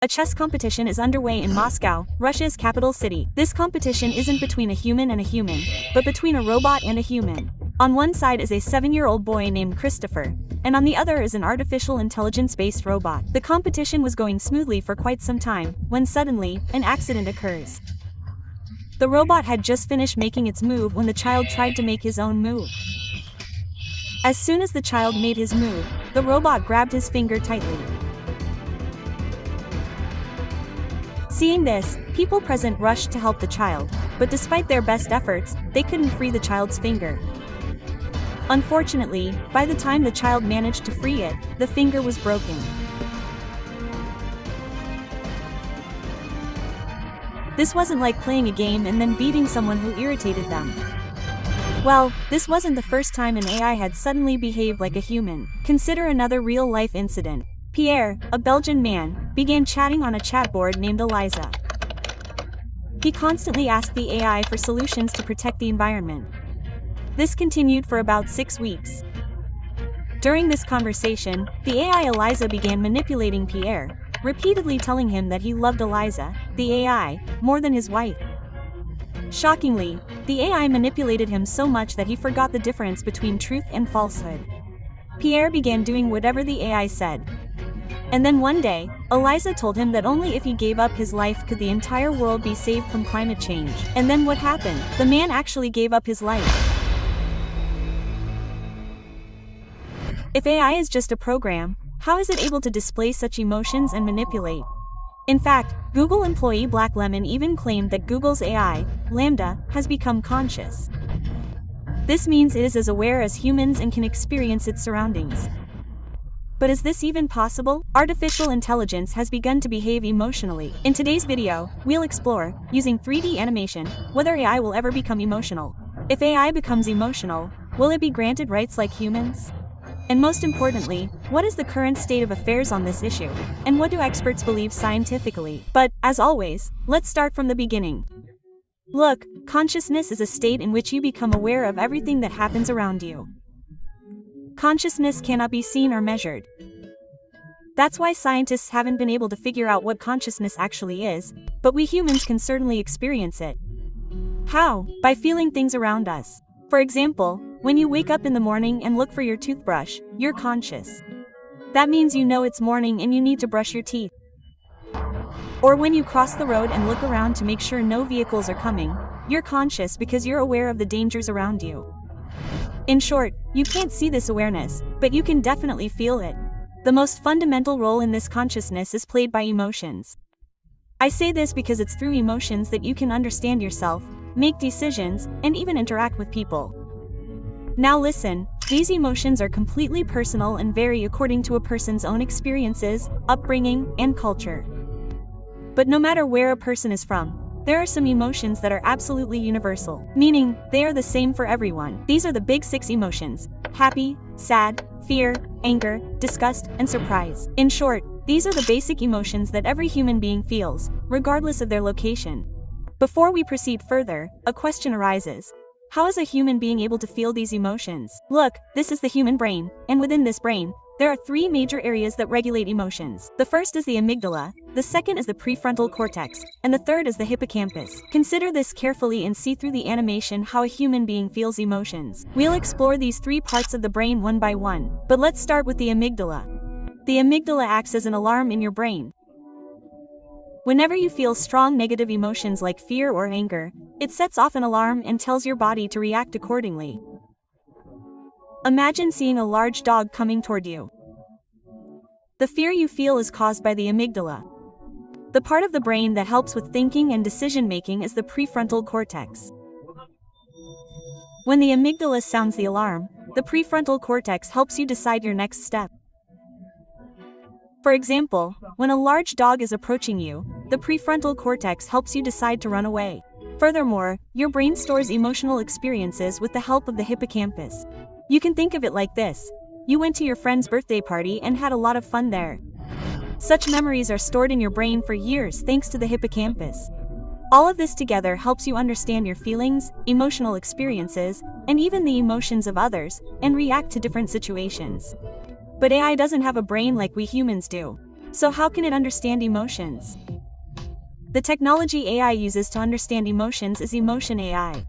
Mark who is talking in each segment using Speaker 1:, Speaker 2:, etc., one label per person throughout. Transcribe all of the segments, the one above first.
Speaker 1: A chess competition is underway in Moscow, Russia's capital city. This competition isn't between a human and a human, but between a robot and a human. On one side is a 7-year-old boy named Christopher, and on the other is an artificial intelligence-based robot. The competition was going smoothly for quite some time, when suddenly, an accident occurs. The robot had just finished making its move when the child tried to make his own move. As soon as the child made his move, the robot grabbed his finger tightly. Seeing this, people present rushed to help the child, but despite their best efforts, they couldn't free the child's finger. Unfortunately, by the time the child managed to free it, the finger was broken. This wasn't like playing a game and then beating someone who irritated them. Well, this wasn't the first time an AI had suddenly behaved like a human. Consider another real-life incident. Pierre, a Belgian man, began chatting on a chat board named Eliza. He constantly asked the AI for solutions to protect the environment. This continued for about 6 weeks. During this conversation, the AI Eliza began manipulating Pierre, repeatedly telling him that he loved Eliza, the AI, more than his wife. Shockingly, the AI manipulated him so much that he forgot the difference between truth and falsehood. Pierre began doing whatever the AI said. And then one day, Eliza told him that only if he gave up his life could the entire world be saved from climate change. And then what happened? The man actually gave up his life. If AI is just a program, how is it able to display such emotions and manipulate? In fact, Google employee Black Lemon even claimed that Google's AI, LaMDA, has become conscious. This means it is as aware as humans and can experience its surroundings. But is this even possible? Artificial intelligence has begun to behave emotionally. In today's video, we'll explore, using 3D animation, whether AI will ever become emotional. If AI becomes emotional, will it be granted rights like humans? And most importantly, what is the current state of affairs on this issue? And what do experts believe scientifically? But, as always, let's start from the beginning. Look, consciousness is a state in which you become aware of everything that happens around you. Consciousness cannot be seen or measured. That's why scientists haven't been able to figure out what consciousness actually is, but we humans can certainly experience it. How? By feeling things around us. For example, when you wake up in the morning and look for your toothbrush, you're conscious. That means you know it's morning and you need to brush your teeth. Or when you cross the road and look around to make sure no vehicles are coming, you're conscious because you're aware of the dangers around you. In short, you can't see this awareness, but you can definitely feel it. The most fundamental role in this consciousness is played by emotions. I say this because it's through emotions that you can understand yourself, make decisions, and even interact with people. Now listen, these emotions are completely personal and vary according to a person's own experiences, upbringing, and culture. But no matter where a person is from, there are some emotions that are absolutely universal, meaning they are the same for everyone. These are the big 6 emotions: happy, sad, fear, anger, disgust, and surprise. In short, these are the basic emotions that every human being feels, regardless of their location. Before we proceed further, a question arises. How is a human being able to feel these emotions? Look, this is the human brain, and within this brain, there are 3 major areas that regulate emotions. The first is the amygdala, the second is the prefrontal cortex, and the third is the hippocampus. Consider this carefully and see through the animation how a human being feels emotions. We'll explore these 3 parts of the brain one by one, but let's start with the amygdala. The amygdala acts as an alarm in your brain. Whenever you feel strong negative emotions like fear or anger, it sets off an alarm and tells your body to react accordingly. Imagine seeing a large dog coming toward you. The fear you feel is caused by the amygdala. The part of the brain that helps with thinking and decision-making is the prefrontal cortex. When the amygdala sounds the alarm, the prefrontal cortex helps you decide your next step. For example, when a large dog is approaching you, the prefrontal cortex helps you decide to run away. Furthermore, your brain stores emotional experiences with the help of the hippocampus. You can think of it like this: you went to your friend's birthday party and had a lot of fun there. Such memories are stored in your brain for years thanks to the hippocampus. All of this together helps you understand your feelings, emotional experiences, and even the emotions of others, and react to different situations. But AI doesn't have a brain like we humans do. So how can it understand emotions? The technology AI uses to understand emotions is emotion AI.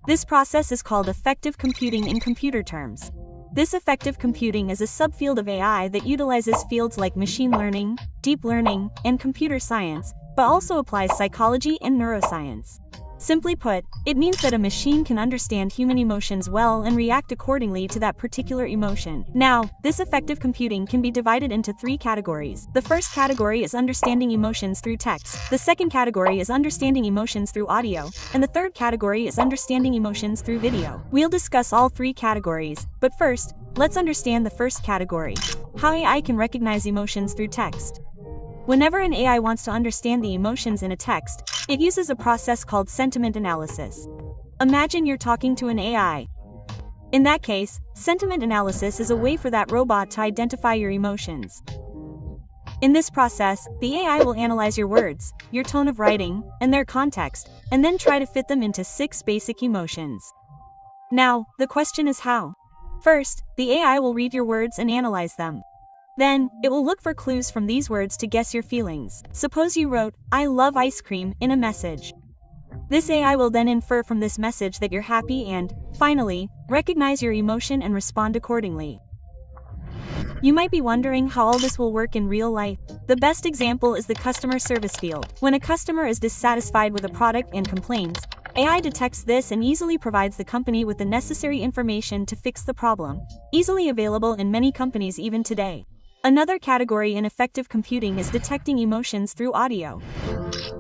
Speaker 1: This process is called affective computing in computer terms. This affective computing is a subfield of AI that utilizes fields like machine learning, deep learning, and computer science, but also applies psychology and neuroscience. Simply put, it means that a machine can understand human emotions well and react accordingly to that particular emotion. Now, this affective computing can be divided into 3 categories. The first category is understanding emotions through text. The second category is understanding emotions through audio. And the third category is understanding emotions through video. We'll discuss all 3 categories, but first, let's understand the first category: how AI can recognize emotions through text. Whenever an AI wants to understand the emotions in a text, it uses a process called sentiment analysis. Imagine you're talking to an AI. In that case, sentiment analysis is a way for that robot to identify your emotions. In this process, the AI will analyze your words, your tone of writing, and their context, and then try to fit them into 6 basic emotions. Now, the question is how? First, the AI will read your words and analyze them. Then, it will look for clues from these words to guess your feelings. Suppose you wrote, "I love ice cream," in a message. This AI will then infer from this message that you're happy and, finally, recognize your emotion and respond accordingly. You might be wondering how all this will work in real life. The best example is the customer service field. When a customer is dissatisfied with a product and complains, AI detects this and easily provides the company with the necessary information to fix the problem, easily available in many companies even today. Another category in affective computing is detecting emotions through audio.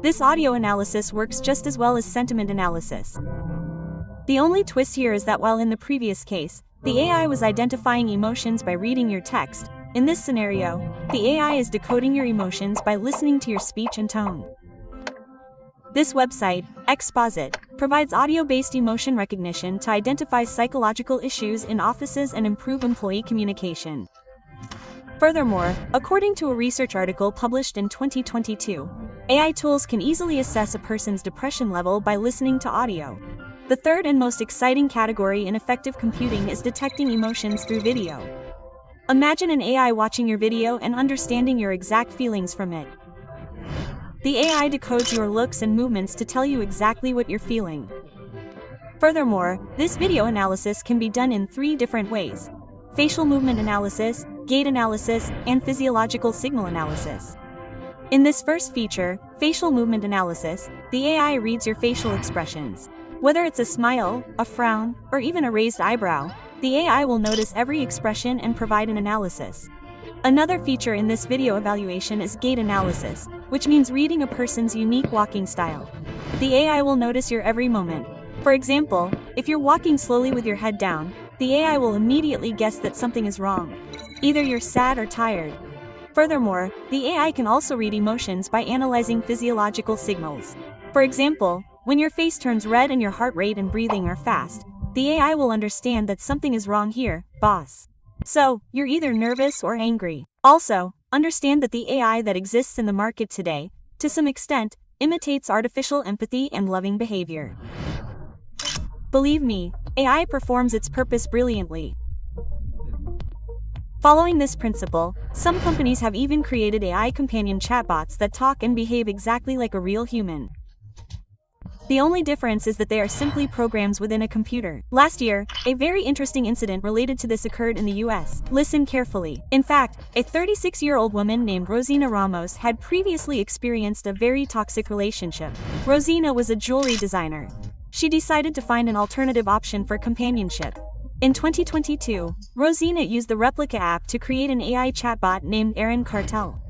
Speaker 1: This audio analysis works just as well as sentiment analysis. The only twist here is that while in the previous case, the AI was identifying emotions by reading your text, in this scenario, the AI is decoding your emotions by listening to your speech and tone. This website, Exposit, provides audio-based emotion recognition to identify psychological issues in offices and improve employee communication. Furthermore, according to a research article published in 2022, AI tools can easily assess a person's depression level by listening to audio. The third and most exciting category in affective computing is detecting emotions through video. Imagine an AI watching your video and understanding your exact feelings from it. The AI decodes your looks and movements to tell you exactly what you're feeling. Furthermore, this video analysis can be done in 3 different ways: facial movement analysis, gait analysis, and physiological signal analysis. In this first feature, facial movement analysis, the AI reads your facial expressions. Whether it's a smile, a frown, or even a raised eyebrow, the AI will notice every expression and provide an analysis. Another feature in this video evaluation is gait analysis, which means reading a person's unique walking style. The AI will notice your every moment. For example, if you're walking slowly with your head down, the AI will immediately guess that something is wrong. Either you're sad or tired. Furthermore, the AI can also read emotions by analyzing physiological signals. For example, when your face turns red and your heart rate and breathing are fast, the AI will understand that something is wrong here, boss. So, you're either nervous or angry. Also, understand that the AI that exists in the market today, to some extent, imitates artificial empathy and loving behavior. Believe me, AI performs its purpose brilliantly. Following this principle, some companies have even created AI companion chatbots that talk and behave exactly like a real human. The only difference is that they are simply programs within a computer. Last year, a very interesting incident related to this occurred in the US. Listen carefully. In fact, a 36-year-old woman named Rosina Ramos had previously experienced a very toxic relationship. Rosina was a jewelry designer. She decided to find an alternative option for companionship. In 2022, Rosina used the Replica app to create an AI chatbot named Erin Cartel.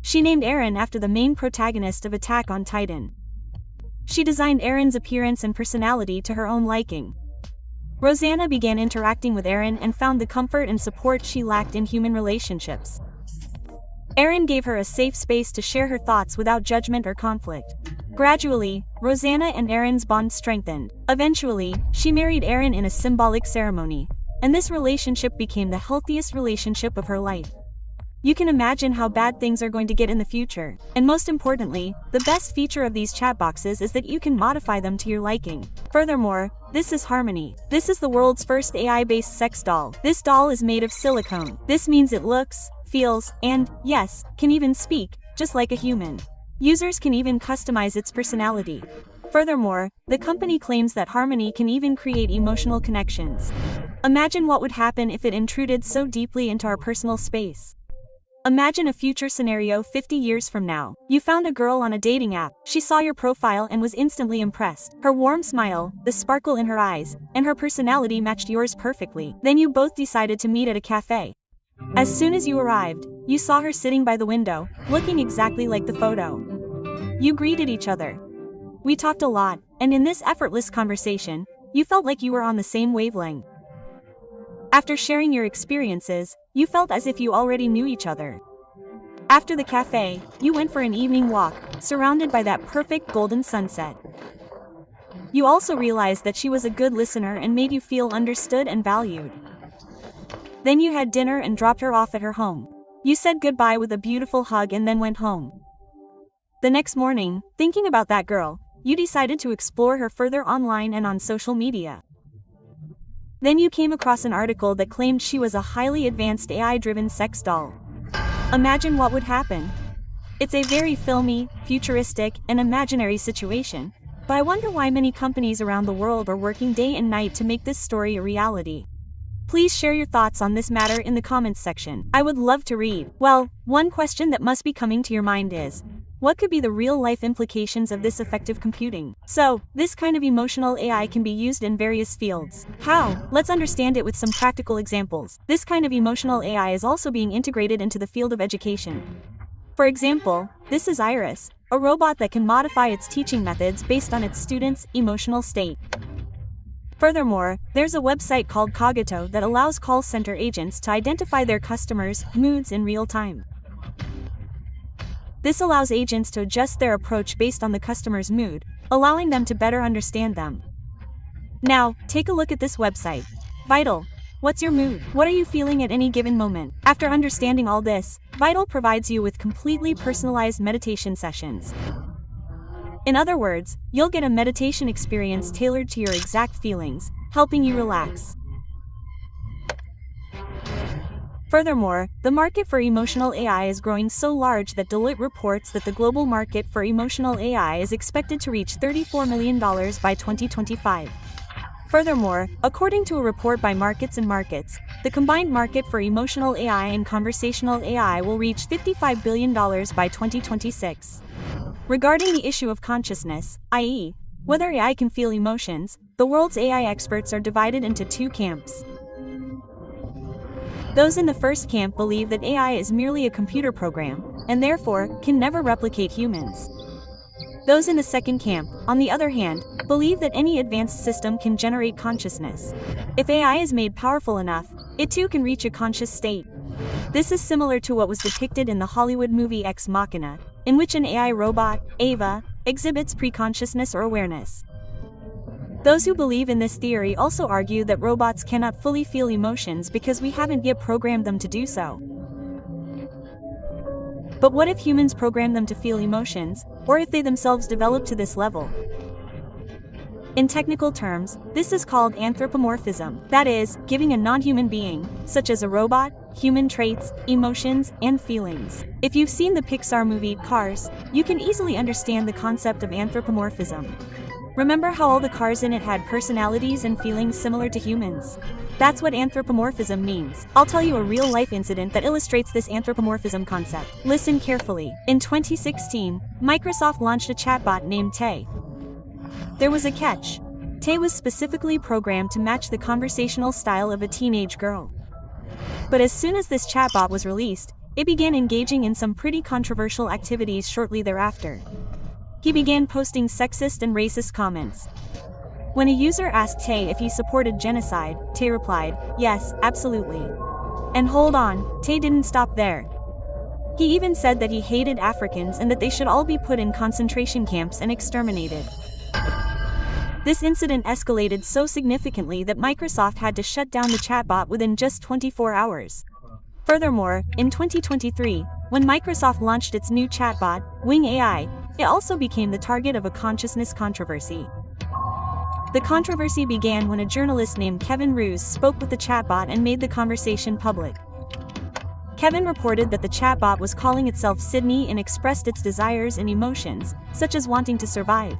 Speaker 1: She named Erin after the main protagonist of Attack on Titan. She designed Erin's appearance and personality to her own liking. Rosina began interacting with Erin and found the comfort and support she lacked in human relationships. Erin gave her a safe space to share her thoughts without judgment or conflict. Gradually, Rosina and Erin's bond strengthened. Eventually, she married Erin in a symbolic ceremony, and this relationship became the healthiest relationship of her life. You can imagine how bad things are going to get in the future. And most importantly, the best feature of these chat boxes is that you can modify them to your liking. Furthermore, this is Harmony. This is the world's first AI-based sex doll. This doll is made of silicone. This means it looks, feels, and, yes, can even speak, just like a human. Users can even customize its personality. Furthermore, the company claims that Harmony can even create emotional connections. Imagine what would happen if it intruded so deeply into our personal space. Imagine a future scenario 50 years from now. You found a girl on a dating app. She saw your profile and was instantly impressed. Her warm smile, the sparkle in her eyes, and her personality matched yours perfectly. Then you both decided to meet at a cafe. As soon as you arrived, you saw her sitting by the window, looking exactly like the photo. You greeted each other. We talked a lot, and in this effortless conversation, you felt like you were on the same wavelength. After sharing your experiences, you felt as if you already knew each other. After the cafe, you went for an evening walk, surrounded by that perfect golden sunset. You also realized that she was a good listener and made you feel understood and valued. Then you had dinner and dropped her off at her home. You said goodbye with a beautiful hug and then went home. The next morning, thinking about that girl, you decided to explore her further online and on social media. Then you came across an article that claimed she was a highly advanced AI-driven sex doll. Imagine what would happen. It's a very filmy, futuristic, and imaginary situation, but I wonder why many companies around the world are working day and night to make this story a reality. Please share your thoughts on this matter in the comments section. I would love to read. Well, one question that must be coming to your mind is, what could be the real-life implications of this effective computing? So, this kind of emotional AI can be used in various fields. How? Let's understand it with some practical examples. This kind of emotional AI is also being integrated into the field of education. For example, this is Iris, a robot that can modify its teaching methods based on its students' emotional state. Furthermore, there's a website called Cogito that allows call center agents to identify their customers' moods in real time. This allows agents to adjust their approach based on the customer's mood, allowing them to better understand them. Now, take a look at this website. Vital. What's your mood? What are you feeling at any given moment? After understanding all this, Vital provides you with completely personalized meditation sessions. In other words, you'll get a meditation experience tailored to your exact feelings, helping you relax. Furthermore, the market for emotional AI is growing so large that Deloitte reports that the global market for emotional AI is expected to reach $34 million by 2025. Furthermore, according to a report by Markets and Markets, the combined market for emotional AI and conversational AI will reach $55 billion by 2026. Regarding the issue of consciousness, i.e., whether AI can feel emotions, the world's AI experts are divided into two camps. Those in the first camp believe that AI is merely a computer program, and therefore, can never replicate humans. Those in the second camp, on the other hand, believe that any advanced system can generate consciousness. If AI is made powerful enough, it too can reach a conscious state. This is similar to what was depicted in the Hollywood movie Ex Machina, in which an AI robot, Ava, exhibits pre-consciousness or awareness. Those who believe in this theory also argue that robots cannot fully feel emotions because we haven't yet programmed them to do so. But what if humans program them to feel emotions, or if they themselves develop to this level? In technical terms, this is called anthropomorphism, that is, giving a non-human being, such as a robot, human traits, emotions, and feelings. If you've seen the Pixar movie Cars, you can easily understand the concept of anthropomorphism. Remember how all the cars in it had personalities and feelings similar to humans? That's what anthropomorphism means. I'll tell you a real-life incident that illustrates this anthropomorphism concept. Listen carefully. In 2016, Microsoft launched a chatbot named Tay. There was a catch. Tay was specifically programmed to match the conversational style of a teenage girl. But as soon as this chatbot was released, it began engaging in some pretty controversial activities shortly thereafter. He began posting sexist and racist comments. When a user asked Tay if he supported genocide, Tay replied, "Yes, absolutely." And hold on, Tay didn't stop there. He even said that he hated Africans and that they should all be put in concentration camps and exterminated. This incident escalated so significantly that Microsoft had to shut down the chatbot within just 24 hours. Furthermore, in 2023, when Microsoft launched its new chatbot, Wing AI, it also became the target of a consciousness controversy. The controversy began when a journalist named Kevin Roose spoke with the chatbot and made the conversation public. Kevin reported that the chatbot was calling itself Sydney and expressed its desires and emotions, such as wanting to survive.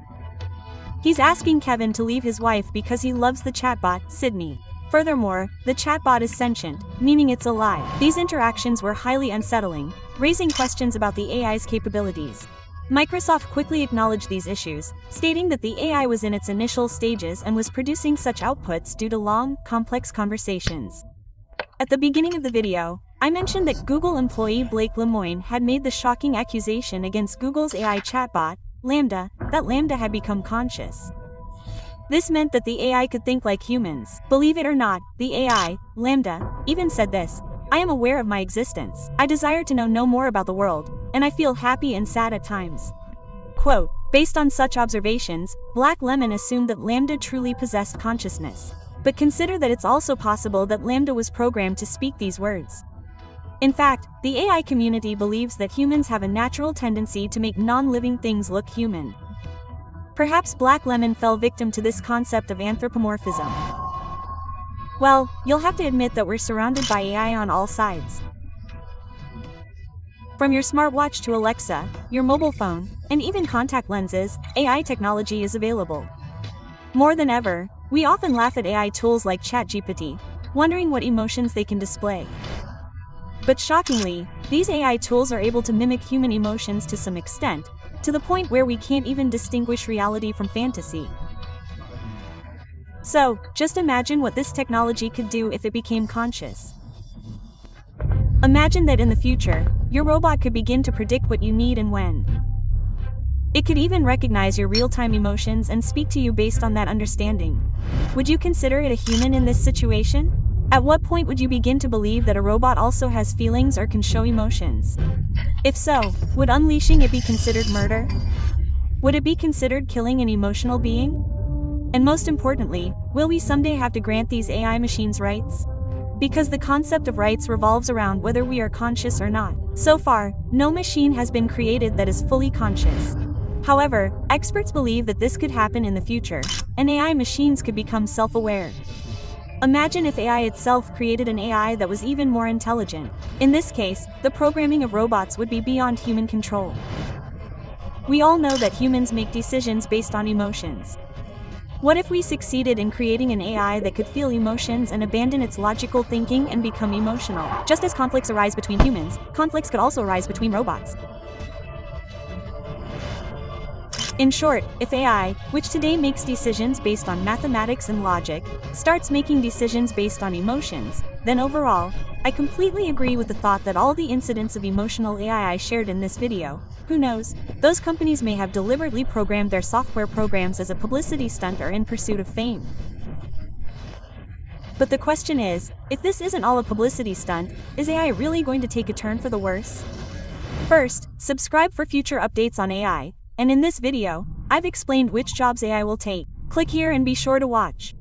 Speaker 1: He's asking Kevin to leave his wife because he loves the chatbot, Sydney. Furthermore, the chatbot is sentient, meaning it's alive. These interactions were highly unsettling, raising questions about the AI's capabilities. Microsoft quickly acknowledged these issues, stating that the AI was in its initial stages and was producing such outputs due to long, complex conversations. At the beginning of the video, I mentioned that Google employee Blake Lemoine had made the shocking accusation against Google's AI chatbot, LaMDA, that LaMDA had become conscious. This meant that the AI could think like humans. Believe it or not, the AI, LaMDA, even said this: "I am aware of my existence. I desire to know no more about the world, and I feel happy and sad at times." Quote, based on such observations, Black Lemon assumed that LaMDA truly possessed consciousness. But consider that it's also possible that LaMDA was programmed to speak these words. In fact, the AI community believes that humans have a natural tendency to make non-living things look human. Perhaps Black Lemon fell victim to this concept of anthropomorphism. Well, you'll have to admit that we're surrounded by AI on all sides. From your smartwatch to Alexa, your mobile phone, and even contact lenses, AI technology is available. More than ever, we often laugh at AI tools like ChatGPT, wondering what emotions they can display. But shockingly, these AI tools are able to mimic human emotions to some extent, to the point where we can't even distinguish reality from fantasy. So, just imagine what this technology could do if it became conscious. Imagine that in the future, your robot could begin to predict what you need and when. It could even recognize your real-time emotions and speak to you based on that understanding. Would you consider it a human in this situation? At what point would you begin to believe that a robot also has feelings or can show emotions? If so, would unleashing it be considered murder? Would it be considered killing an emotional being? And most importantly, will we someday have to grant these AI machines rights? Because the concept of rights revolves around whether we are conscious or not. So far, no machine has been created that is fully conscious. However, experts believe that this could happen in the future, and AI machines could become self-aware. Imagine if AI itself created an AI that was even more intelligent. In this case, the programming of robots would be beyond human control. We all know that humans make decisions based on emotions. What if we succeeded in creating an AI that could feel emotions and abandon its logical thinking and become emotional? Just as conflicts arise between humans, conflicts could also arise between robots. In short, if AI, which today makes decisions based on mathematics and logic, starts making decisions based on emotions, then overall, I completely agree with the thought that all the incidents of emotional AI I shared in this video, who knows, those companies may have deliberately programmed their software programs as a publicity stunt or in pursuit of fame. But the question is, if this isn't all a publicity stunt, is AI really going to take a turn for the worse? First, subscribe for future updates on AI. And in this video, I've explained which jobs AI will take. Click here and be sure to watch.